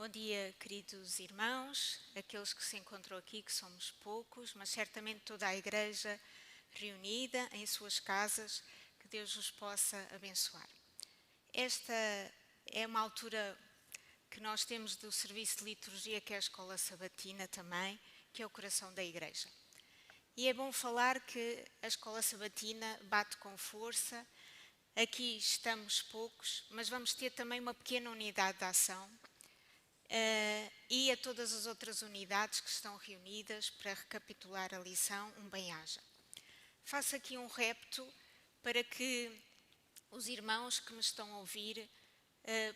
Bom dia, queridos irmãos, aqueles que se encontram aqui, que somos poucos, mas certamente toda a Igreja reunida em suas casas, que Deus os possa abençoar. Esta é uma altura que nós temos do serviço de liturgia, que é a Escola Sabatina também, que é o coração da Igreja. E é bom falar que a Escola Sabatina bate com força. Aqui estamos poucos, mas vamos ter também uma pequena unidade de ação. E a todas as outras unidades que estão reunidas para recapitular a lição, um bem-aja. Faço aqui um repto para que os irmãos que me estão a ouvir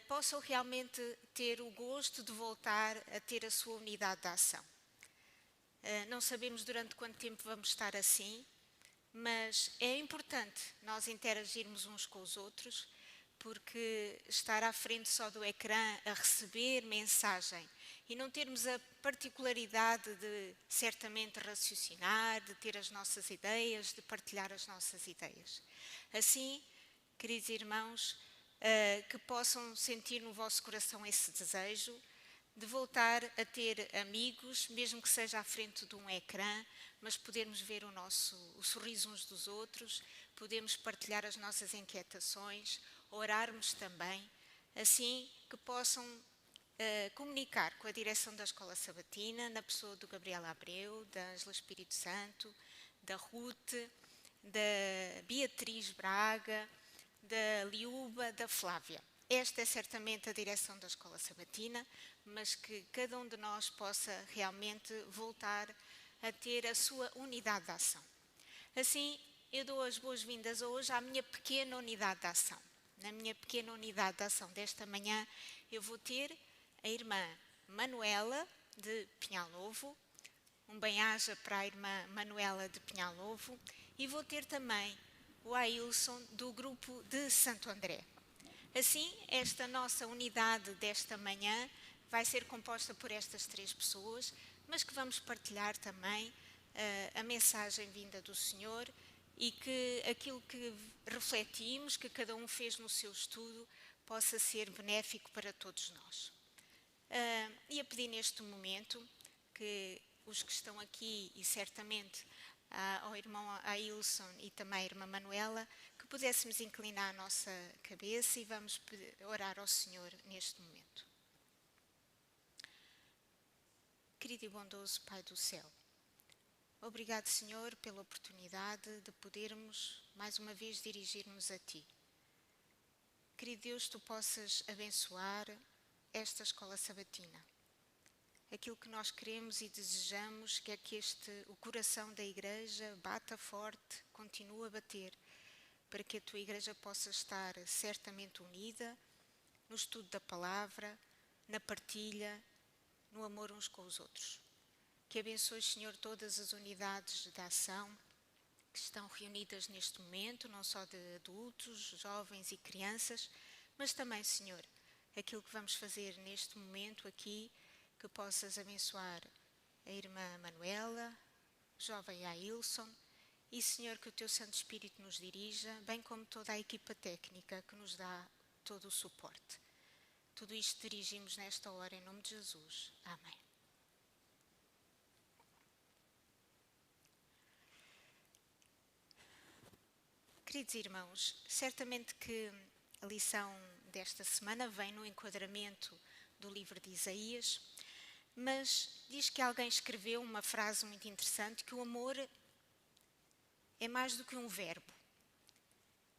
possam realmente ter o gosto de voltar a ter a sua unidade de ação. Não sabemos durante quanto tempo vamos estar assim, mas é importante nós interagirmos uns com os outros, porque estar à frente só do ecrã a receber mensagem e não termos a particularidade de certamente raciocinar, de ter as nossas ideias, de partilhar as nossas ideias. Assim, queridos irmãos, que possam sentir no vosso coração esse desejo de voltar a ter amigos, mesmo que seja à frente de um ecrã, mas podermos ver o sorriso uns dos outros, podemos partilhar as nossas inquietações, orarmos também, assim que possam comunicar com a direção da Escola Sabatina, na pessoa do Gabriel Abreu, da Ângela Espírito Santo, da Ruth, da Beatriz Braga, da Liuba, da Flávia. Esta é certamente a direção da Escola Sabatina, mas que cada um de nós possa realmente voltar a ter a sua unidade de ação. Assim, eu dou as boas-vindas hoje à minha pequena unidade de ação. Na minha pequena unidade de ação desta manhã, eu vou ter a irmã Manuela, de Pinhal Novo, um bem-aja para a irmã Manuela de Pinhal Novo, e vou ter também o Ailson, do grupo de Santo André. Assim, esta nossa unidade desta manhã vai ser composta por estas três pessoas, mas que vamos partilhar também a mensagem vinda do Senhor e que aquilo que refletimos, que cada um fez no seu estudo, possa ser benéfico para todos nós. E a pedir neste momento que os que estão aqui e certamente ao irmão Ailson e também à irmã Manuela, que pudéssemos inclinar a nossa cabeça e vamos orar ao Senhor neste momento. Querido e bondoso Pai do céu, obrigado, Senhor, pela oportunidade de podermos mais uma vez dirigir-nos a Ti. Querido Deus, Tu possas abençoar esta Escola Sabatina. Aquilo que nós queremos e desejamos é que o coração da Igreja bata forte, continue a bater, para que a Tua Igreja possa estar certamente unida no estudo da Palavra, na partilha, no amor uns com os outros. Que abençoe, Senhor, todas as unidades de ação que estão reunidas neste momento, não só de adultos, jovens e crianças, mas também, Senhor, aquilo que vamos fazer neste momento aqui, que possas abençoar a irmã Manuela, o jovem Ailson, e, Senhor, que o Teu Santo Espírito nos dirija, bem como toda a equipa técnica que nos dá todo o suporte. Tudo isto dirigimos nesta hora em nome de Jesus. Amém. Queridos irmãos, certamente que a lição desta semana vem no enquadramento do livro de Isaías, mas diz que alguém escreveu uma frase muito interessante, que o amor é mais do que um verbo.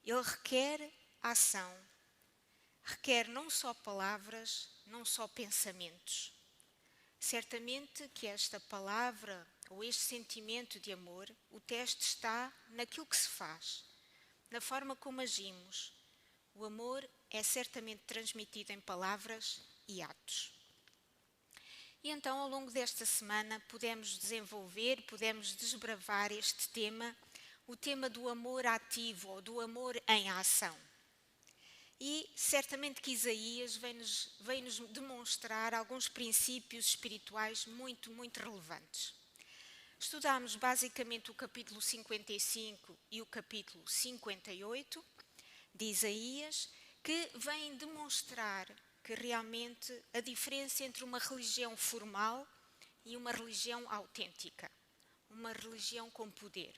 Ele requer ação, requer não só palavras, não só pensamentos. Certamente que esta palavra ou este sentimento de amor, o teste está naquilo que se faz, na forma como agimos. O amor é certamente transmitido em palavras e atos. E então, ao longo desta semana, podemos desenvolver, podemos desbravar este tema, o tema do amor ativo ou do amor em ação. E certamente que Isaías vem-nos demonstrar alguns princípios espirituais muito, muito relevantes. Estudámos basicamente o capítulo 55 e o capítulo 58 de Isaías, que vêm demonstrar que realmente a diferença entre uma religião formal e uma religião autêntica, uma religião com poder.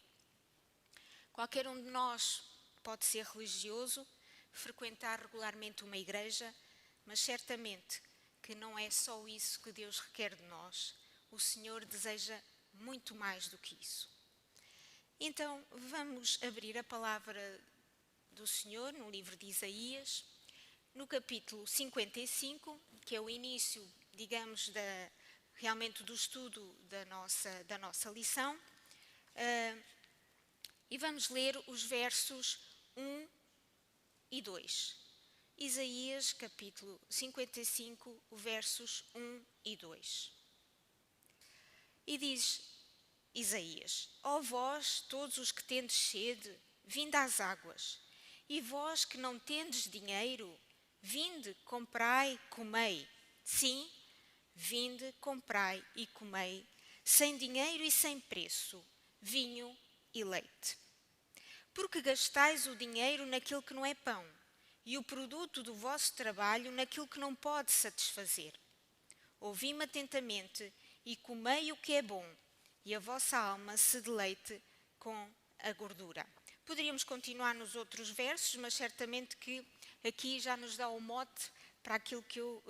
Qualquer um de nós pode ser religioso, frequentar regularmente uma igreja, mas certamente que não é só isso que Deus requer de nós. O Senhor deseja muito mais do que isso. Então, vamos abrir a palavra do Senhor no livro de Isaías, no capítulo 55, que é o início, digamos, realmente do estudo da nossa lição, e vamos ler os versos 1 e 2. Isaías, capítulo 55, versos 1 e 2. E diz Isaías: Ó vós, todos os que tendes sede, vinde às águas. E vós que não tendes dinheiro, vinde, comprai, comei. Sim, vinde, comprai e comei, sem dinheiro e sem preço, vinho e leite. Porque gastais o dinheiro naquilo que não é pão, e o produto do vosso trabalho naquilo que não pode satisfazer. Ouvi-me atentamente e comei o que é bom, e a vossa alma se deleite com a gordura. Poderíamos continuar nos outros versos, mas certamente que aqui já nos dá o mote para aquilo que eu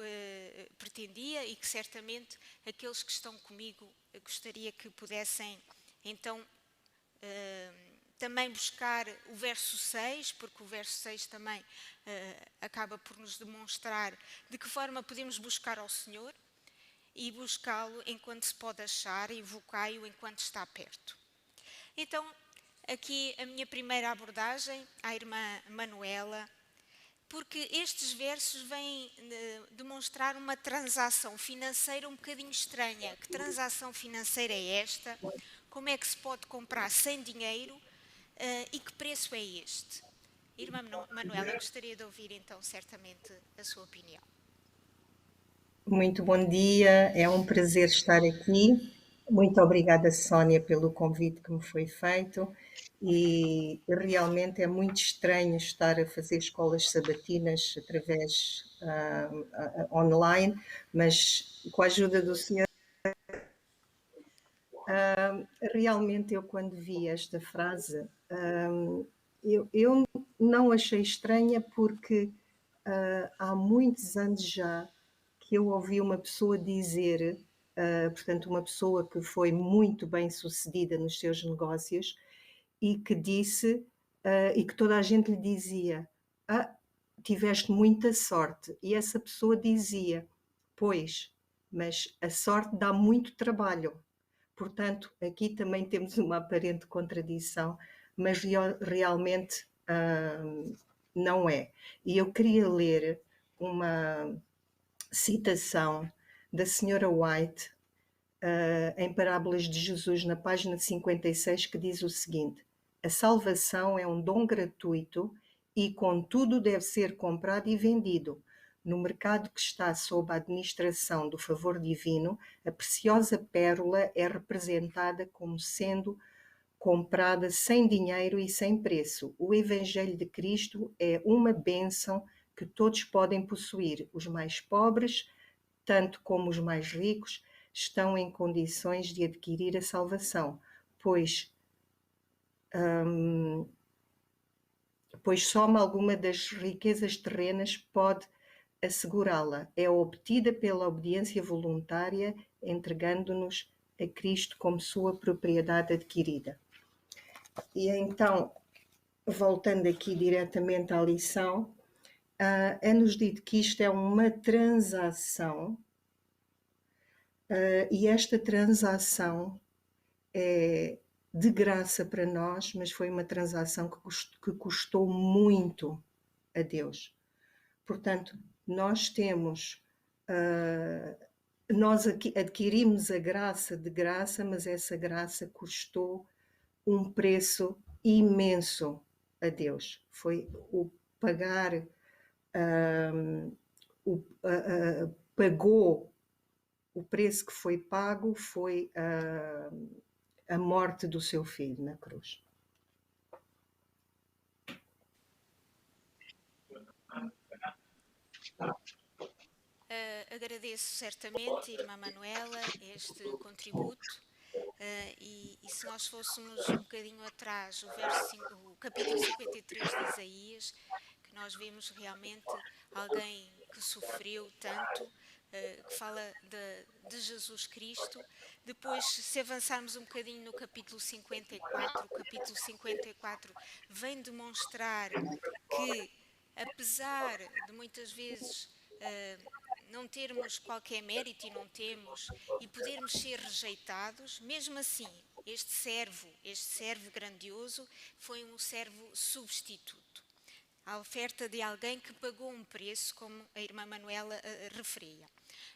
pretendia e que certamente aqueles que estão comigo gostaria que pudessem então também buscar o verso 6, porque o verso 6 também acaba por nos demonstrar de que forma podemos buscar ao Senhor e buscá-lo enquanto se pode achar e invocai-o enquanto está perto. Então, aqui a minha primeira abordagem à irmã Manuela, porque estes versos vêm demonstrar uma transação financeira um bocadinho estranha. Que transação financeira é esta? Como é que se pode comprar sem dinheiro? E que preço é este? Irmã Manuela, gostaria de ouvir então certamente a sua opinião. Muito bom dia, é um prazer estar aqui. Muito obrigada, Sónia, pelo convite que me foi feito. E realmente é muito estranho estar a fazer escolas sabatinas através online, mas com a ajuda do Senhor. Realmente, eu quando vi esta frase, eu não achei estranha porque há muitos anos já que eu ouvi uma pessoa dizer, portanto, uma pessoa que foi muito bem sucedida nos seus negócios e que disse, e que toda a gente lhe dizia: tiveste muita sorte. E essa pessoa dizia: pois, mas a sorte dá muito trabalho. Portanto, aqui também temos uma aparente contradição, mas realmente não é. E eu queria ler uma citação da Senhora White em Parábolas de Jesus, na página 56, que diz o seguinte: a salvação é um dom gratuito e, contudo, deve ser comprado e vendido. No mercado que está sob a administração do favor divino, a preciosa pérola é representada como sendo comprada sem dinheiro e sem preço. O Evangelho de Cristo é uma bênção que todos podem possuir. Os mais pobres, tanto como os mais ricos, estão em condições de adquirir a salvação, pois só alguma das riquezas terrenas pode assegurá-la. É obtida pela obediência voluntária, entregando-nos a Cristo como sua propriedade adquirida. E então, voltando aqui diretamente à lição, é-nos dito que isto é uma transação, e esta transação é de graça para nós, mas foi uma transação que custou muito a Deus. Portanto, nós temos, nós adquirimos a graça de graça, mas essa graça custou um preço imenso a Deus. Foi o pagar, pagou, o preço que foi pago foi a morte do seu filho na cruz. Agradeço certamente, Irmã Manuela, este contributo. E se nós fôssemos um bocadinho atrás, o capítulo 53 de Isaías, que nós vemos realmente alguém que sofreu tanto, que fala de Jesus Cristo. Depois, se avançarmos um bocadinho no capítulo 54, o capítulo 54 vem demonstrar que, apesar de muitas vezes não termos qualquer mérito, e não temos, e podermos ser rejeitados, mesmo assim, este servo grandioso, foi um servo substituto. A oferta de alguém que pagou um preço, como a irmã Manuela referia.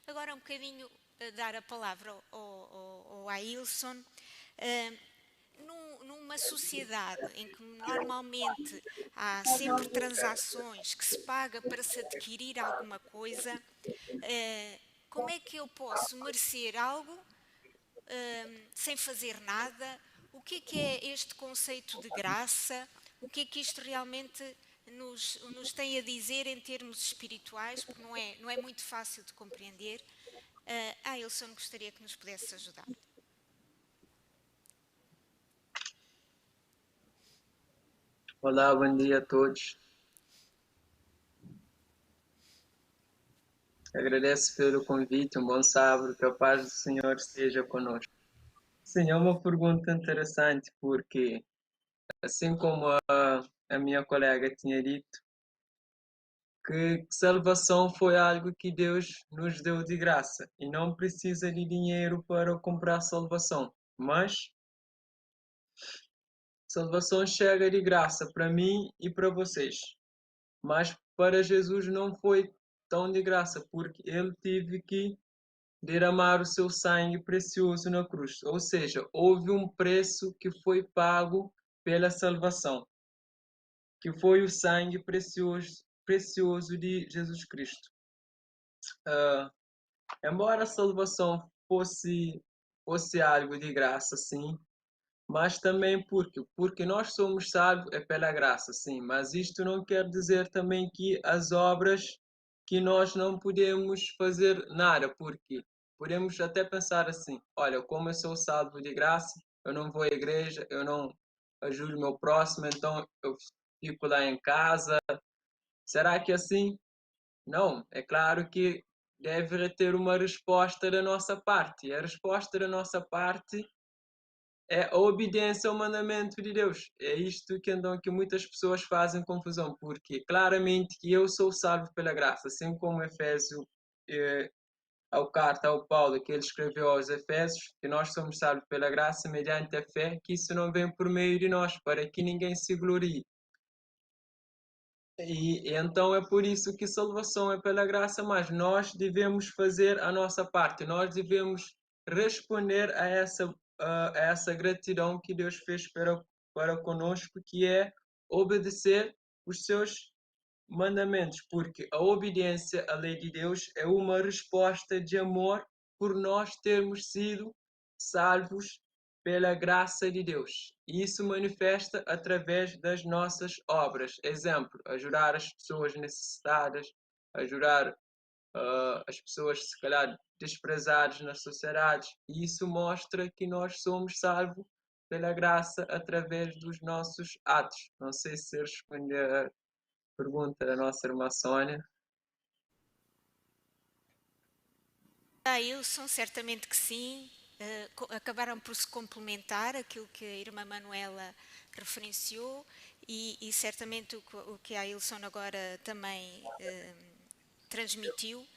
Agora um bocadinho dar a palavra ao Ailson. Numa sociedade em que normalmente há sempre transações que se paga para se adquirir alguma coisa, como é que eu posso merecer algo sem fazer nada? O que é este conceito de graça? O que é que isto realmente nos tem a dizer em termos espirituais? Porque não é muito fácil de compreender. Ailson, gostaria que nos pudesse ajudar. Olá, bom dia a todos. Agradeço pelo convite, um bom sábado, que a paz do Senhor esteja conosco. Sim, é uma pergunta interessante, porque, assim como a minha colega tinha dito, que salvação foi algo que Deus nos deu de graça, e não precisa de dinheiro para comprar salvação, mas salvação chega de graça para mim e para vocês. Mas para Jesus não foi tão de graça, porque ele teve que derramar o seu sangue precioso na cruz. Ou seja, houve um preço que foi pago pela salvação, que foi o sangue precioso de Jesus Cristo. Embora a salvação fosse algo de graça, sim, mas também porque nós somos salvos é pela graça, sim, mas isto não quer dizer também que as obras que nós não podemos fazer nada, porque podemos até pensar assim, olha, como eu sou salvo de graça, eu não vou à igreja, eu não ajudo o meu próximo, então eu fico lá em casa. Será que é assim? Não, é claro que deve ter uma resposta da nossa parte, e a resposta da nossa parte é a obediência ao mandamento de Deus. É isto que então que muitas pessoas fazem confusão, porque claramente que eu sou salvo pela graça, assim como Efésio, ao carta ao Paulo que ele escreveu aos Efésios, que nós somos salvos pela graça mediante a fé, que isso não vem por meio de nós, para que ninguém se glorie. E então é por isso que salvação é pela graça, mas nós devemos fazer a nossa parte, nós devemos responder a essa gratidão que Deus fez para conosco, que é obedecer os seus mandamentos, porque a obediência à lei de Deus é uma resposta de amor por nós termos sido salvos pela graça de Deus. E isso manifesta através das nossas obras. Exemplo, ajudar as pessoas necessitadas, ajudar as pessoas, se calhar, desprezadas na sociedade. E isso mostra que nós somos salvos pela graça através dos nossos atos. Não sei se respondi a pergunta da nossa irmã Sônia. Ilson, certamente que sim. Acabaram por se complementar aquilo que a irmã Manuela referenciou e certamente o que a Ilson agora também transmitiu.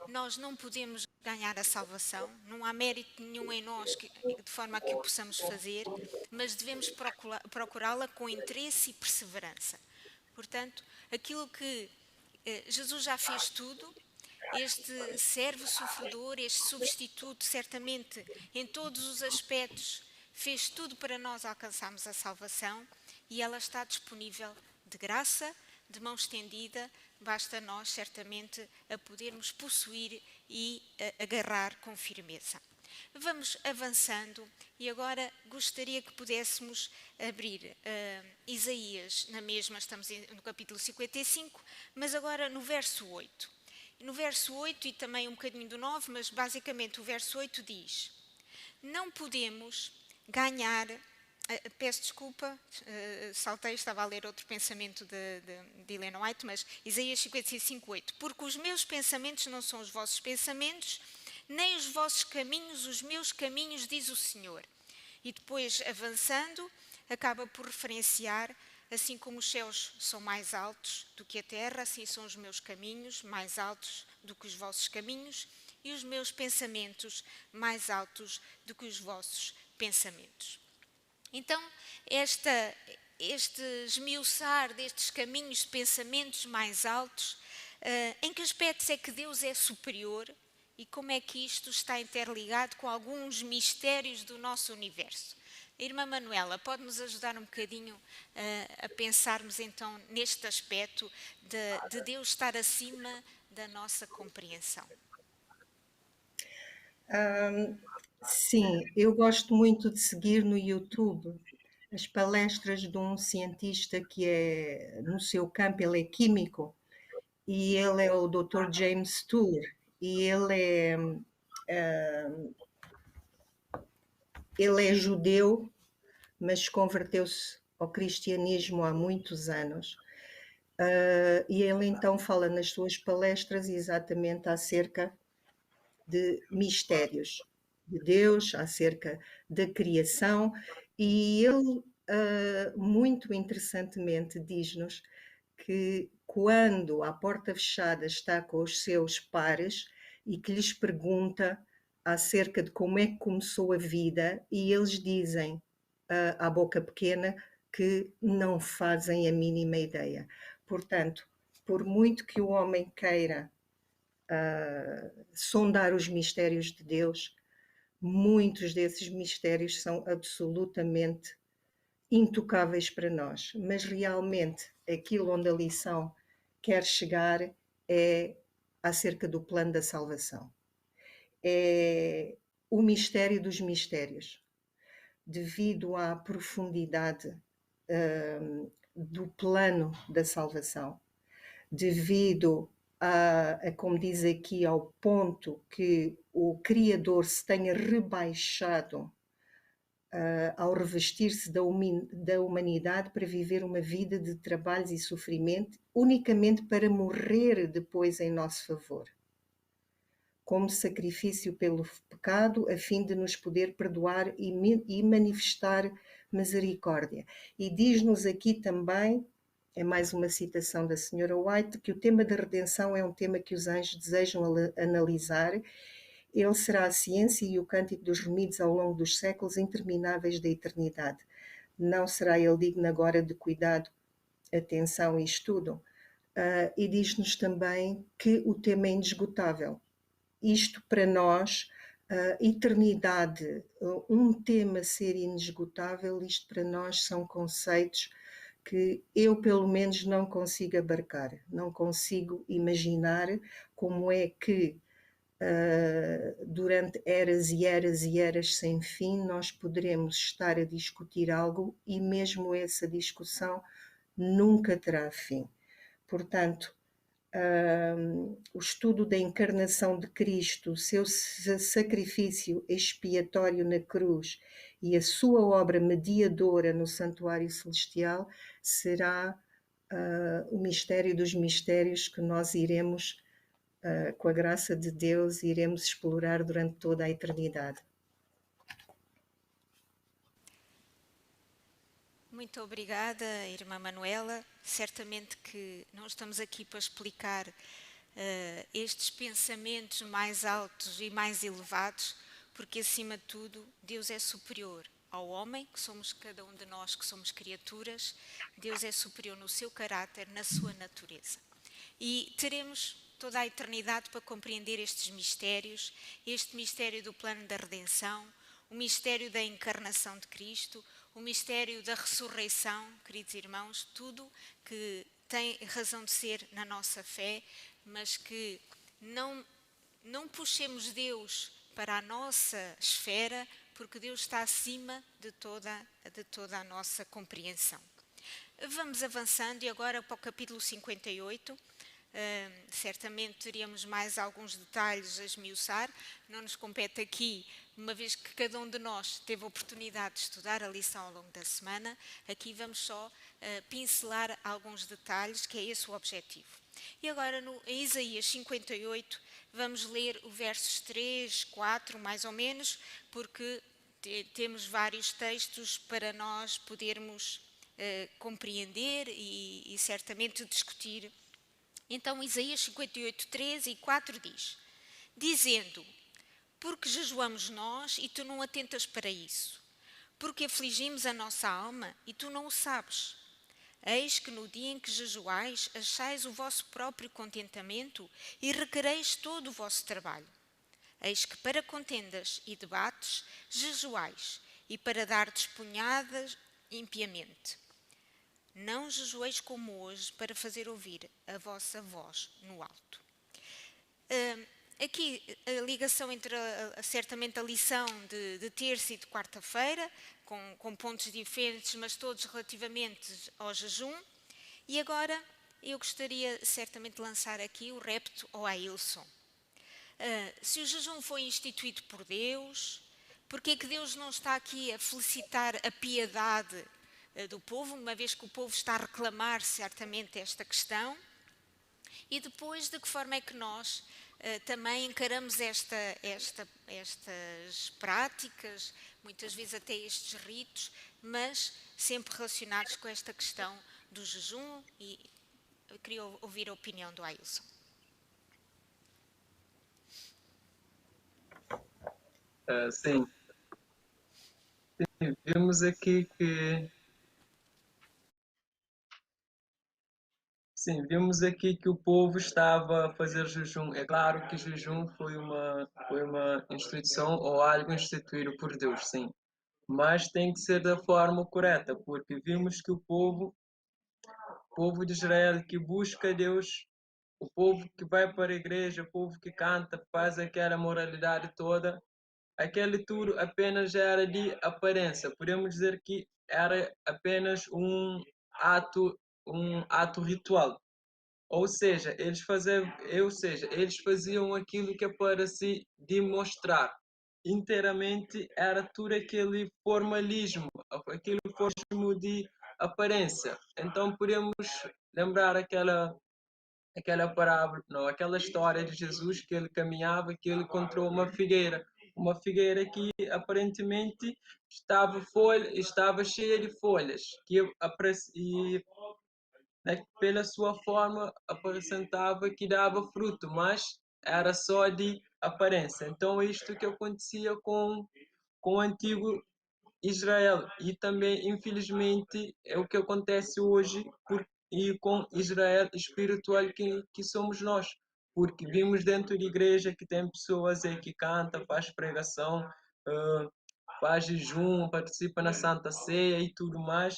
Nós não podemos ganhar a salvação, não há mérito nenhum em nós de forma a que o possamos fazer, mas devemos procurá-la com interesse e perseverança. Portanto, aquilo que Jesus já fez tudo, este servo sofredor, este substituto, certamente em todos os aspectos, fez tudo para nós alcançarmos a salvação e ela está disponível de graça, de mão estendida, basta nós certamente a podermos possuir e agarrar com firmeza. Vamos avançando e agora gostaria que pudéssemos abrir Isaías na mesma, estamos no capítulo 55, mas agora no verso 8. No verso 8 e também um bocadinho do 9, mas basicamente o verso 8 diz: não podemos ganhar. Peço desculpa, saltei, estava a ler outro pensamento de Ellen White, mas Isaías 55:8. Porque os meus pensamentos não são os vossos pensamentos, nem os vossos caminhos, os meus caminhos, diz o Senhor. E depois, avançando, acaba por referenciar: assim como os céus são mais altos do que a terra, assim são os meus caminhos mais altos do que os vossos caminhos, e os meus pensamentos mais altos do que os vossos pensamentos. Então, este esmiuçar destes caminhos de pensamentos mais altos, em que aspectos é que Deus é superior e como é que isto está interligado com alguns mistérios do nosso universo? A irmã Manuela, pode-nos ajudar um bocadinho a pensarmos então neste aspecto de Deus estar acima da nossa compreensão? Sim, eu gosto muito de seguir no YouTube as palestras de um cientista que é, no seu campo, ele é químico, e ele é o Dr. James Tour, e ele é judeu, mas converteu-se ao cristianismo há muitos anos. E ele então fala nas suas palestras exatamente acerca de mistérios de Deus, acerca da criação, e ele, muito interessantemente, diz-nos que quando a porta fechada está com os seus pares e que lhes pergunta acerca de como é que começou a vida, e eles dizem, à boca pequena, que não fazem a mínima ideia. Portanto, por muito que o homem queira sondar os mistérios de Deus, muitos desses mistérios são absolutamente intocáveis para nós, mas realmente aquilo onde a lição quer chegar é acerca do plano da salvação. É o mistério dos mistérios, devido à profundidade do plano da salvação, devido como diz aqui, ao ponto que o Criador se tenha rebaixado ao revestir-se da humanidade para viver uma vida de trabalhos e sofrimento, unicamente para morrer depois em nosso favor, como sacrifício pelo pecado, a fim de nos poder perdoar e manifestar misericórdia. E diz-nos aqui também, é mais uma citação da Senhora White, que o tema da redenção é um tema que os anjos desejam analisar. Ele será a ciência e o cântico dos remidos ao longo dos séculos intermináveis da eternidade. Não será ele digno agora de cuidado, atenção e estudo? E diz-nos também que o tema é inesgotável. Isto para nós, eternidade, um tema ser inesgotável, isto para nós são conceitos que eu pelo menos não consigo abarcar, não consigo imaginar como é que durante eras e eras e eras sem fim nós poderemos estar a discutir algo e mesmo essa discussão nunca terá fim. Portanto, o estudo da encarnação de Cristo, o seu sacrifício expiatório na cruz e a sua obra mediadora no santuário celestial será o mistério dos mistérios que nós iremos, com a graça de Deus, iremos explorar durante toda a eternidade. Muito obrigada, irmã Manuela. Certamente que não estamos aqui para explicar estes pensamentos mais altos e mais elevados, porque acima de tudo Deus é superior ao homem, que somos cada um de nós, que somos criaturas. Deus é superior no seu caráter, na sua natureza. E teremos toda a eternidade para compreender estes mistérios, este mistério do plano da redenção, o mistério da encarnação de Cristo, o mistério da ressurreição, queridos irmãos, tudo que tem razão de ser na nossa fé, mas que não puxemos Deus para a nossa esfera, porque Deus está acima de toda a nossa compreensão. Vamos avançando e agora para o capítulo 58. certamente teríamos mais alguns detalhes a esmiuçar, não nos compete aqui, uma vez que cada um de nós teve a oportunidade de estudar a lição ao longo da semana, aqui vamos só pincelar alguns detalhes, que é esse o objetivo. E agora, em Isaías 58, vamos ler o versos 3, 4, mais ou menos, porque temos vários textos para nós podermos compreender e certamente discutir. Então, Isaías 58, 3 e 4 diz: dizendo, porque jejuamos nós e tu não atentas para isso? Porque afligimos a nossa alma e tu não o sabes? Eis que no dia em que jejuais, achais o vosso próprio contentamento e requereis todo o vosso trabalho. Eis que para contendas e debates, jejuais, e para dardes punhadas impiamente. Não jejueis como hoje para fazer ouvir a vossa voz no alto. Aqui a ligação entre certamente a lição de terça e de quarta-feira, com pontos diferentes, mas todos relativamente ao jejum. E agora eu gostaria certamente de lançar aqui o repto ao Ailson. Se o jejum foi instituído por Deus, porque é que Deus não está aqui a felicitar a piedade do povo, uma vez que o povo está a reclamar certamente esta questão? E depois, de que forma é que nós também encaramos estas práticas, muitas vezes até estes ritos, mas sempre relacionados com esta questão do jejum? E eu queria ouvir a opinião do Ailson. Sim, vimos aqui que o povo estava a fazer jejum. É claro que jejum foi uma instituição ou algo instituído por Deus, sim. Mas tem que ser da forma correta, porque vimos que o povo de Israel que busca Deus, o povo que vai para a igreja, o povo que canta, faz aquela moralidade toda, aquele tudo apenas era de aparência. Podemos dizer que era apenas um ato ritual. Ou seja, eles faziam aquilo que é para se demonstrar. Inteiramente era tudo aquele formalismo, aquele formalismo de aparência. Então podemos lembrar aquela parábola, não, aquela história de Jesus que ele caminhava, que ele encontrou uma figueira que aparentemente estava cheia de folhas, e pela sua forma apresentava que dava fruto, mas era só de aparência. Então é isto que acontecia com o antigo Israel, e também infelizmente é o que acontece hoje e com Israel espiritual que somos nós, porque vimos dentro de igreja que tem pessoas aí que canta, faz pregação, faz jejum, participa na Santa Ceia e tudo mais,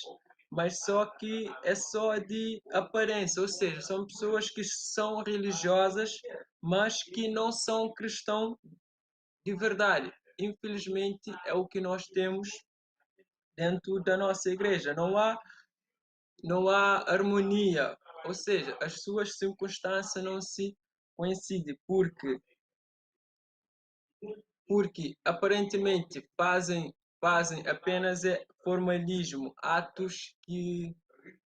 mas só que é só de aparência, ou seja, são pessoas que são religiosas, mas que não são cristãos de verdade. Infelizmente é o que nós temos dentro da nossa igreja. Não há harmonia, ou seja, as suas circunstâncias não se coincidem, porque aparentemente fazem apenas formalismo,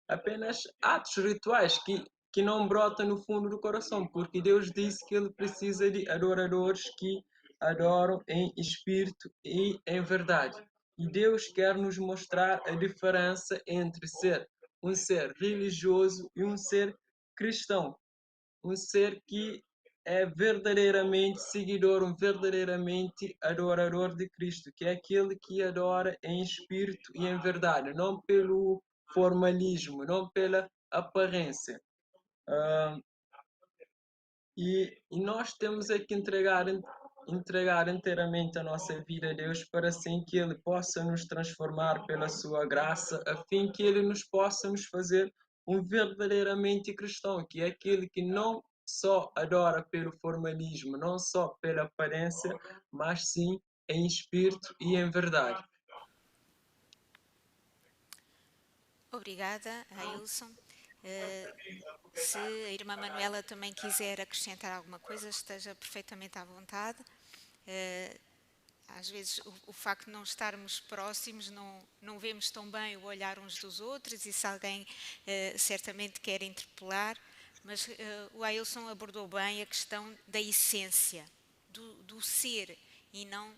apenas atos rituais que não brotam no fundo do coração, porque Deus disse que Ele precisa de adoradores que adoram em espírito e em verdade. E Deus quer nos mostrar a diferença entre ser um ser religioso e um ser cristão, um ser que é verdadeiramente seguidor, um verdadeiramente adorador de Cristo, que é aquele que adora em espírito e em verdade, não pelo formalismo, não pela aparência. Ah, e nós temos é que entregar inteiramente a nossa vida a Deus para assim que Ele possa nos transformar pela sua graça, a fim que Ele nos possa nos fazer um verdadeiramente cristão, que é aquele que não só adora pelo formalismo, não só pela aparência, mas sim em espírito e em verdade. Obrigada, Ailson. Se a irmã Manuela também quiser acrescentar alguma coisa, esteja perfeitamente à vontade. Às vezes o facto de não estarmos próximos, não vemos tão bem o olhar uns dos outros, e se alguém certamente quer interpelar, mas o Ailson abordou bem a questão da essência, do ser, e não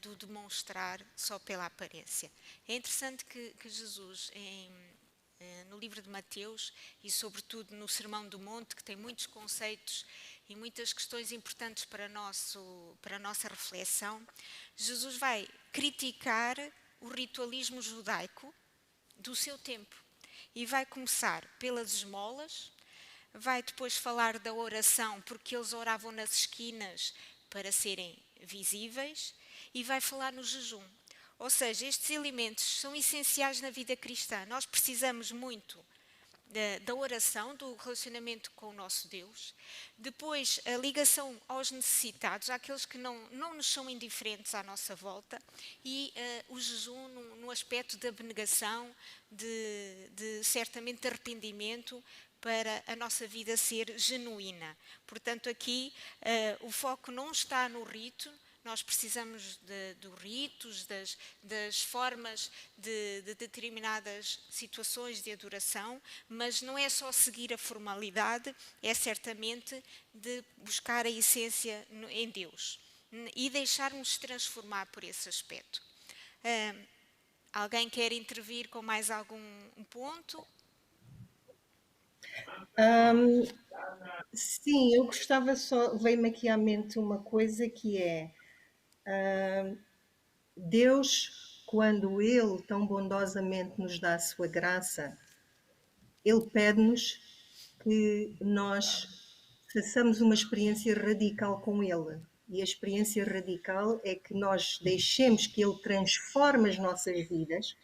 do demonstrar só pela aparência. É interessante que Jesus, no livro de Mateus e sobretudo no Sermão do Monte, que tem muitos conceitos e muitas questões importantes para a nossa reflexão, Jesus vai criticar o ritualismo judaico do seu tempo e vai começar pelas esmolas, vai depois falar da oração, porque eles oravam nas esquinas para serem visíveis, e vai falar no jejum. Ou seja, estes elementos são essenciais na vida cristã. Nós precisamos muito da oração, do relacionamento com o nosso Deus. Depois, a ligação aos necessitados, àqueles que não nos são indiferentes à nossa volta. E o jejum no aspecto da abnegação, certamente de arrependimento, para a nossa vida ser genuína. Portanto, aqui o foco não está no rito. Nós precisamos dos ritos, das formas de determinadas situações de adoração, mas não é só seguir a formalidade, é certamente de buscar a essência em Deus e deixarmos transformar por esse aspecto. Alguém quer intervir com mais algum ponto? Sim, eu gostava só, veio-me aqui à mente uma coisa que é Deus, quando Ele tão bondosamente nos dá a sua graça, Ele pede-nos que nós façamos uma experiência radical com Ele. E a experiência radical é que nós deixemos que Ele transforme as nossas vidas,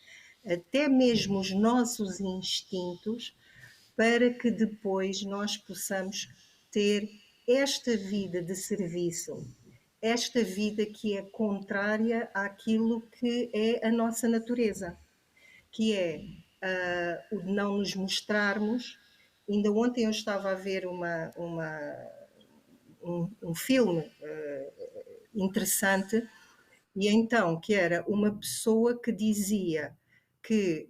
até mesmo os nossos instintos, para que depois nós possamos ter esta vida de serviço, esta vida que é contrária àquilo que é a nossa natureza, que é o de não nos mostrarmos. Ainda ontem eu estava a ver um filme interessante, e então que era uma pessoa que dizia que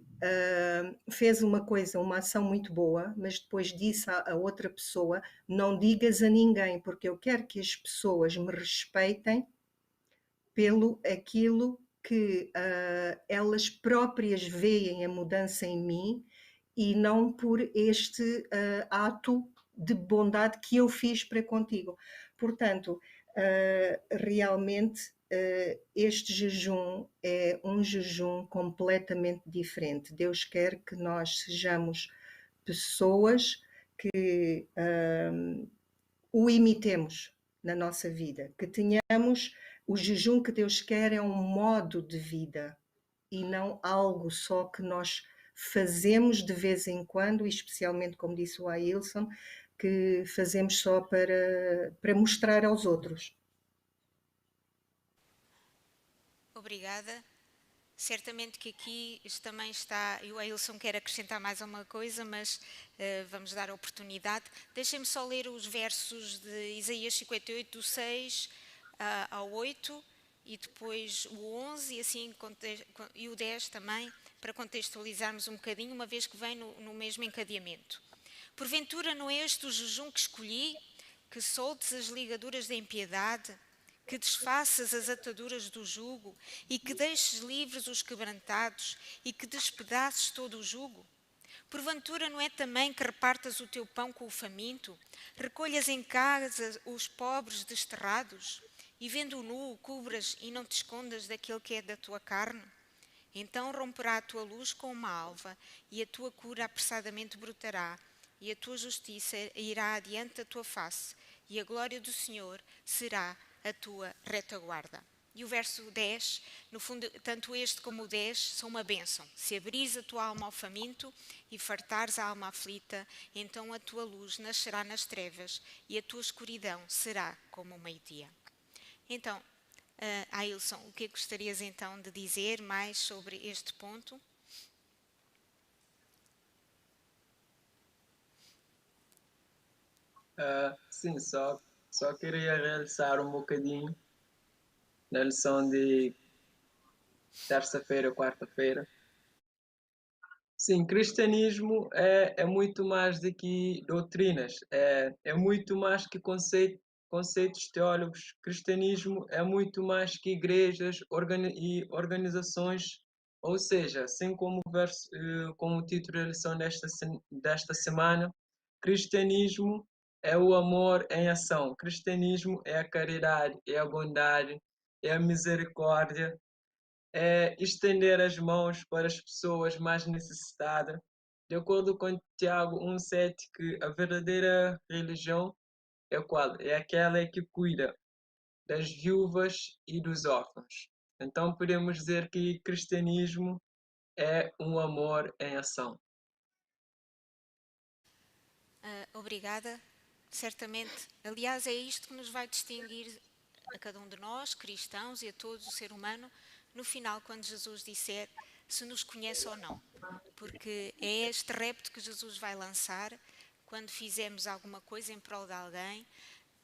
fez uma coisa, uma ação muito boa, mas depois disse a outra pessoa: não digas a ninguém, porque eu quero que as pessoas me respeitem pelo aquilo que elas próprias veem a mudança em mim, e não por este ato de bondade que eu fiz para contigo. Portanto, realmente este jejum é um jejum completamente diferente. Deus quer que nós sejamos pessoas que o imitemos na nossa vida, que tenhamos o jejum que Deus quer é um modo de vida e não algo só que nós fazemos de vez em quando, e especialmente, como disse o Ailson, que fazemos só para mostrar aos outros. Obrigada. Certamente que aqui também está, e o Ailson quer acrescentar mais alguma coisa, mas vamos dar a oportunidade. Deixem-me só ler os versos de Isaías 58, do 6 ao 8, e depois o 11 e, assim, e o 10 também, para contextualizarmos um bocadinho, uma vez que vem no mesmo encadeamento. Porventura não é este o jejum que escolhi, que soltes as ligaduras da impiedade, que desfaças as ataduras do jugo e que deixes livres os quebrantados e que despedaces todo o jugo? Porventura não é também que repartas o teu pão com o faminto, recolhas em casa os pobres desterrados e, vendo o nu, o cubras e não te escondas daquele que é da tua carne? Então romperá a tua luz com uma alva e a tua cura apressadamente brotará, e a tua justiça irá adiante da tua face, e a glória do Senhor será a tua retaguarda. E o verso 10, no fundo, tanto este como o 10 são uma bênção. Se abrires a tua alma ao faminto e fartares a alma aflita, então a tua luz nascerá nas trevas e a tua escuridão será como o meio-dia. Então, Ailson, o que gostarias então de dizer mais sobre este ponto? Sim, só queria realçar um bocadinho na lição de terça-feira, quarta-feira. Sim, cristianismo é muito mais do que doutrinas, é muito mais que conceitos teólogos. Cristianismo é muito mais que igrejas e organizações, ou seja, assim como como o título da lição desta semana, cristianismo é o amor em ação. Cristianismo é a caridade, é a bondade, é a misericórdia, é estender as mãos para as pessoas mais necessitadas. De acordo com Tiago 1,7, que a verdadeira religião é qual? É aquela que cuida das viúvas e dos órfãos. Então podemos dizer que cristianismo é um amor em ação. Obrigada. Certamente, aliás, é isto que nos vai distinguir a cada um de nós, cristãos, e a todo o ser humano, no final, quando Jesus disser se nos conhece ou não. Porque é este repto que Jesus vai lançar quando fizermos alguma coisa em prol de alguém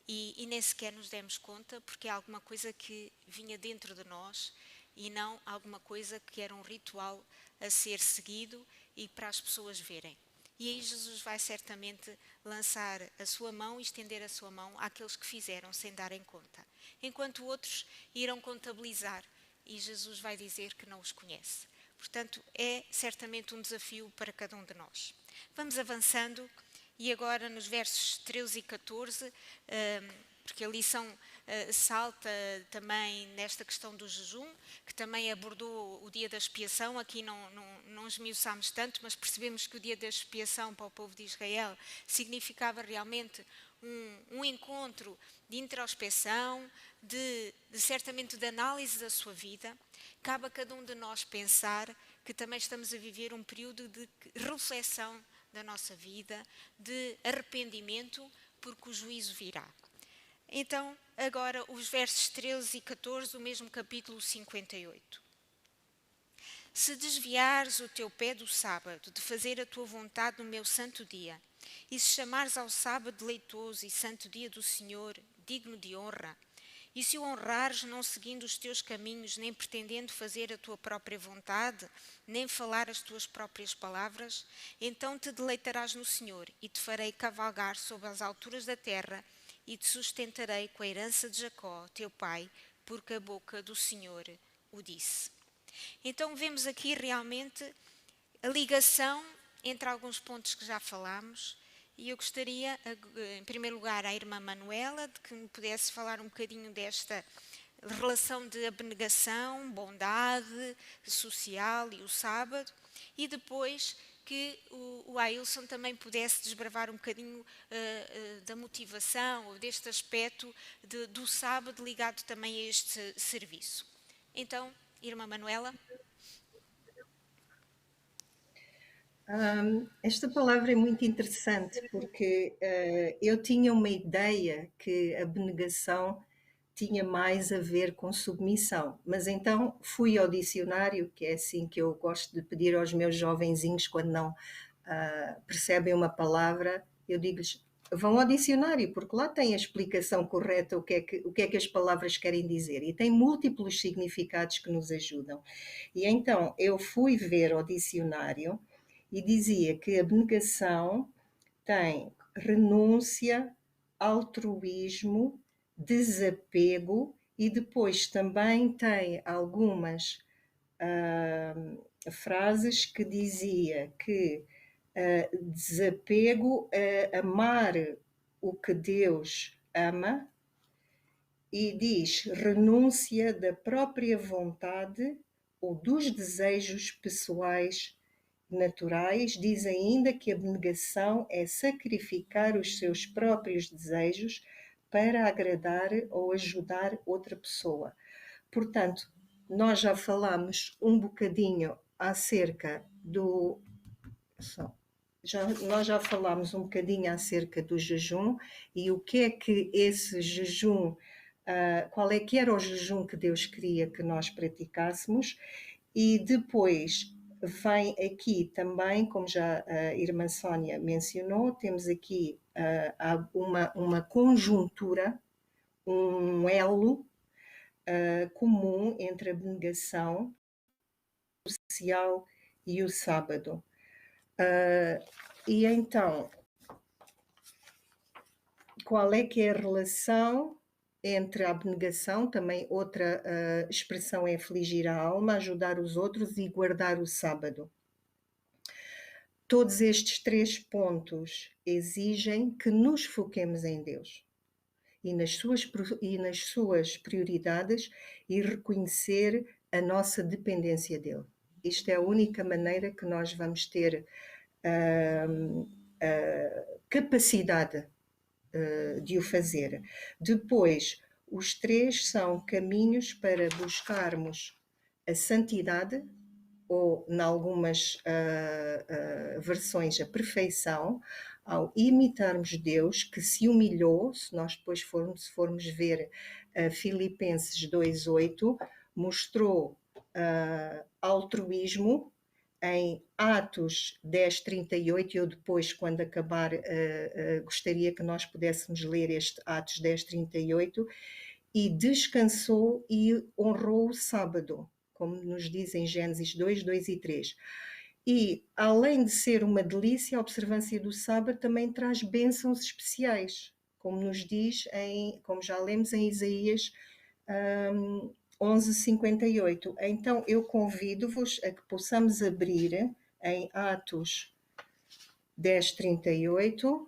e nem sequer nos demos conta, porque é alguma coisa que vinha dentro de nós e não alguma coisa que era um ritual a ser seguido e para as pessoas verem. E aí Jesus vai certamente lançar a sua mão e estender a sua mão àqueles que fizeram sem darem conta, enquanto outros irão contabilizar e Jesus vai dizer que não os conhece. Portanto, é certamente um desafio para cada um de nós. Vamos avançando e agora nos versos 13 e 14, porque a lição salta também nesta questão do jejum, que também abordou o dia da expiação. Aqui não esmiuçámos tanto, mas percebemos que o dia da expiação para o povo de Israel significava realmente um encontro de introspeção, certamente de análise da sua vida. Cabe a cada um de nós pensar que também estamos a viver um período de reflexão da nossa vida, de arrependimento, porque o juízo virá. Então, agora os versos 13 e 14 do mesmo capítulo 58. Se desviares o teu pé do sábado, de fazer a tua vontade no meu santo dia, e se chamares ao sábado deleitoso e santo dia do Senhor, digno de honra, e se o honrares não seguindo os teus caminhos, nem pretendendo fazer a tua própria vontade, nem falar as tuas próprias palavras, então te deleitarás no Senhor, e te farei cavalgar sobre as alturas da terra, e te sustentarei com a herança de Jacó, teu pai, porque a boca do Senhor o disse. Então vemos aqui realmente a ligação entre alguns pontos que já falámos, e eu gostaria, em primeiro lugar, à irmã Manuela, de que me pudesse falar um bocadinho desta relação de abnegação, bondade social e o sábado, e depois que o Ailson também pudesse desbravar um bocadinho da motivação ou deste aspecto do sábado ligado também a este serviço. Então, irmã Manuela. Esta palavra é muito interessante porque eu tinha uma ideia que a abnegação tinha mais a ver com submissão, mas então fui ao dicionário, que é assim que eu gosto de pedir aos meus jovenzinhos quando não percebem uma palavra, eu digo-lhes, vão ao dicionário, porque lá tem a explicação correta o que é que as palavras querem dizer, e tem múltiplos significados que nos ajudam. E então eu fui ver ao dicionário e dizia que a abnegação tem renúncia, altruísmo, desapego e depois também tem algumas frases que dizia que desapego é amar o que Deus ama, e diz renúncia da própria vontade ou dos desejos pessoais naturais. Diz ainda que a abnegação é sacrificar os seus próprios desejos para agradar ou ajudar outra pessoa. Portanto, nós já falámos um bocadinho acerca do... nós já falámos um bocadinho acerca do jejum e o que é que esse jejum, qual é que era o jejum que Deus queria que nós praticássemos, e depois vem aqui também, como já a irmã Sónia mencionou, temos aqui uma conjuntura, um elo comum entre a abnegação social e o sábado. E então, qual é que é a relação entre a abnegação, também outra expressão é afligir a alma, ajudar os outros e guardar o sábado? Todos estes 3 pontos exigem que nos foquemos em Deus e nas suas prioridades e reconhecer a nossa dependência dele. Isto é a única maneira que nós vamos ter capacidade de o fazer. Depois, os 3 são caminhos para buscarmos a santidade, ou, em algumas versões, a perfeição, ao imitarmos Deus, que se humilhou. Se nós depois formos ver Filipenses 2:8, mostrou altruísmo. Em Atos 10:38, eu depois, quando acabar, gostaria que nós pudéssemos ler este Atos 10:38, e descansou e honrou o sábado, como nos diz em Gênesis 2, 2 e 3. E, além de ser uma delícia, a observância do sábado também traz bênçãos especiais, como nos diz, como já lemos em Isaías 11:58. Então, eu convido-vos a que possamos abrir em Atos 10:38.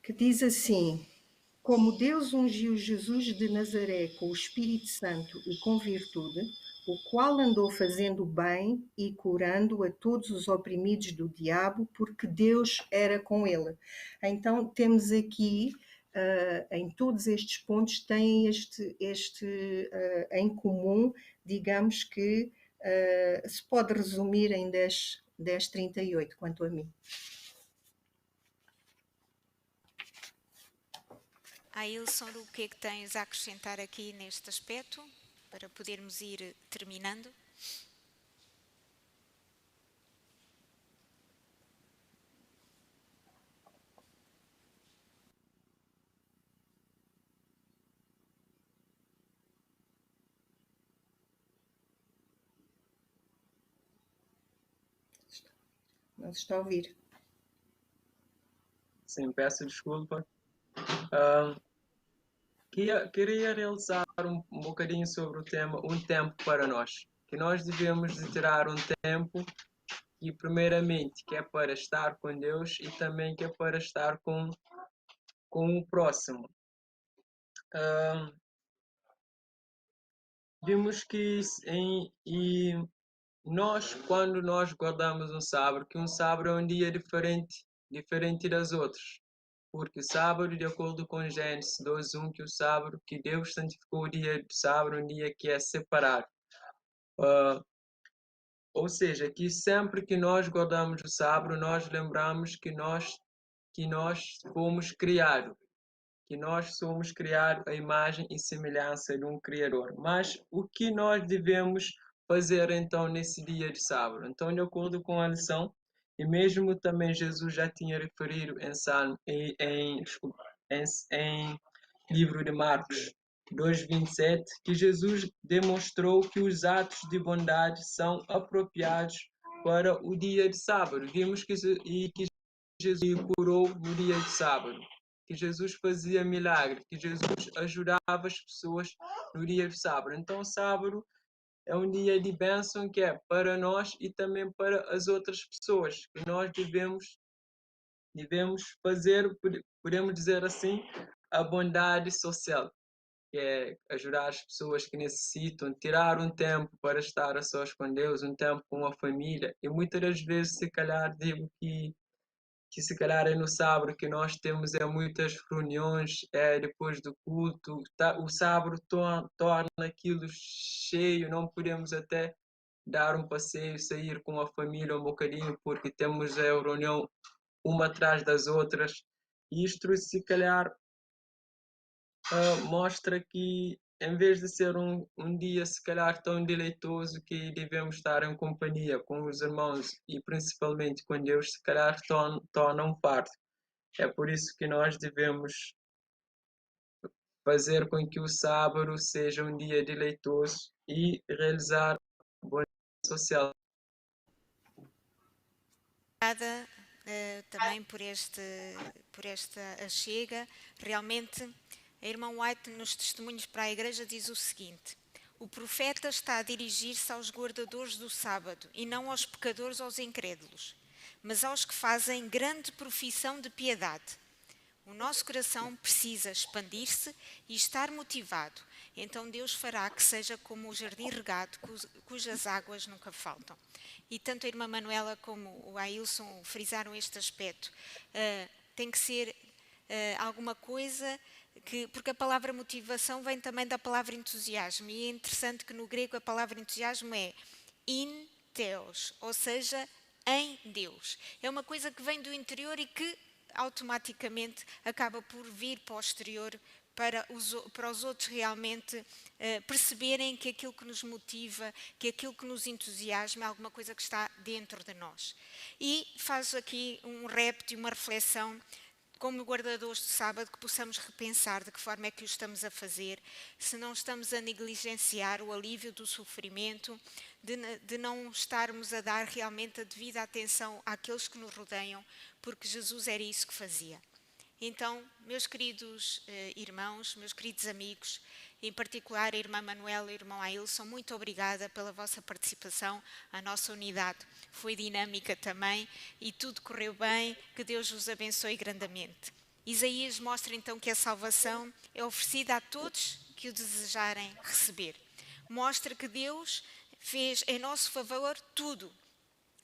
Que diz assim: como Deus ungiu Jesus de Nazaré com o Espírito Santo e com virtude, o qual andou fazendo bem e curando a todos os oprimidos do diabo, porque Deus era com ele. Então, temos aqui, em todos estes pontos, tem este em comum, digamos que se pode resumir em 10:38, quanto a mim. Ailson, o que é que tens a acrescentar aqui neste aspecto, para podermos ir terminando? Não se está a ouvir. Sim, peço desculpa. Queria realçar um bocadinho sobre o tema Um Tempo para Nós. Que nós devemos de tirar um tempo que, primeiramente, que é para estar com Deus e também que é para estar com o próximo. Vimos que nós, quando nós guardamos um sábado, que um sábado é um dia diferente das outras. Porque sábado, de acordo com Gênesis 2:1, que o sábado, que Deus santificou o dia do sábado, um dia que é separado. Ou seja, que sempre que nós guardamos o sábado, nós lembramos que nós fomos criados, que nós somos criados à imagem e semelhança de um Criador. Mas o que nós devemos fazer então nesse dia de sábado? Então, de acordo com a lição, e mesmo também Jesus já tinha referido em livro de Marcos 2:27, que Jesus demonstrou que os atos de bondade são apropriados para o dia de sábado. Vimos que Jesus curou no dia de sábado, que Jesus fazia milagres, que Jesus ajudava as pessoas no dia de sábado. Então, sábado é um dia de bênção que é para nós e também para as outras pessoas, que nós devemos fazer, podemos dizer assim, a bondade social, que é ajudar as pessoas que necessitam, tirar um tempo para estar a sós com Deus, um tempo com a família. E muitas das vezes, se calhar, digo que se calhar é no sábado que nós temos muitas reuniões depois do culto. O sábado torna aquilo cheio, não podemos até dar um passeio, sair com a família um bocadinho, porque temos a reunião uma atrás das outras. Isto, se calhar, mostra que, em vez de ser um dia, se calhar, tão deleitoso que devemos estar em companhia com os irmãos e principalmente com Deus, se calhar torna um fardo. É por isso que nós devemos fazer com que o sábado seja um dia deleitoso e realizar boa social. Obrigada também por esta achega. Realmente, a irmã White, nos testemunhos para a igreja, diz o seguinte: o profeta está a dirigir-se aos guardadores do sábado e não aos pecadores ou aos incrédulos, mas aos que fazem grande profissão de piedade. O nosso coração precisa expandir-se e estar motivado. Então Deus fará que seja como o jardim regado, cujas águas nunca faltam. E tanto a irmã Manuela como o Ailson frisaram este aspecto. Tem que ser alguma coisa porque a palavra motivação vem também da palavra entusiasmo. E é interessante que no grego a palavra entusiasmo é in theos, ou seja, em Deus. É uma coisa que vem do interior e que automaticamente acaba por vir para o exterior para os outros realmente perceberem que aquilo que nos motiva, que aquilo que nos entusiasma é alguma coisa que está dentro de nós. E faz aqui um repto e uma reflexão como guardadores de sábado, que possamos repensar de que forma é que o estamos a fazer, se não estamos a negligenciar o alívio do sofrimento, de não estarmos a dar realmente a devida atenção àqueles que nos rodeiam, porque Jesus era isso que fazia. Então, meus queridos irmãos, meus queridos amigos, em particular a irmã Manuela e o irmão Ailson, muito obrigada pela vossa participação. A nossa unidade foi dinâmica também e tudo correu bem. Que Deus vos abençoe grandemente. Isaías mostra então que a salvação é oferecida a todos que o desejarem receber. Mostra que Deus fez em nosso favor tudo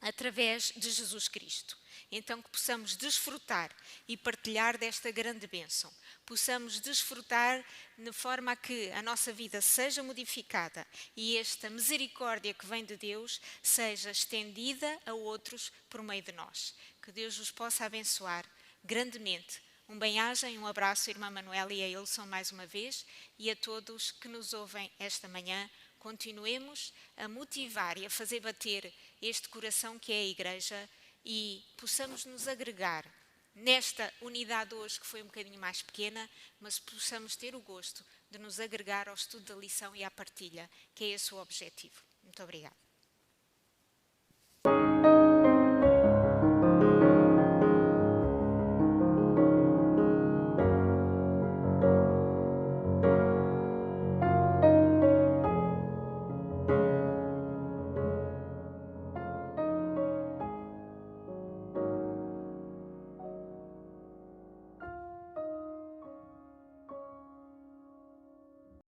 através de Jesus Cristo. Então que possamos desfrutar e partilhar desta grande bênção. Possamos desfrutar de forma a que a nossa vida seja modificada e esta misericórdia que vem de Deus seja estendida a outros por meio de nós. Que Deus vos possa abençoar grandemente. Um bem-aja e um abraço, irmã Manuela e a Ilson mais uma vez, e a todos que nos ouvem esta manhã. Continuemos a motivar e a fazer bater este coração que é a Igreja e possamos nos agregar nesta unidade hoje que foi um bocadinho mais pequena, mas possamos ter o gosto de nos agregar ao estudo da lição e à partilha, que é esse o objetivo. Muito obrigada.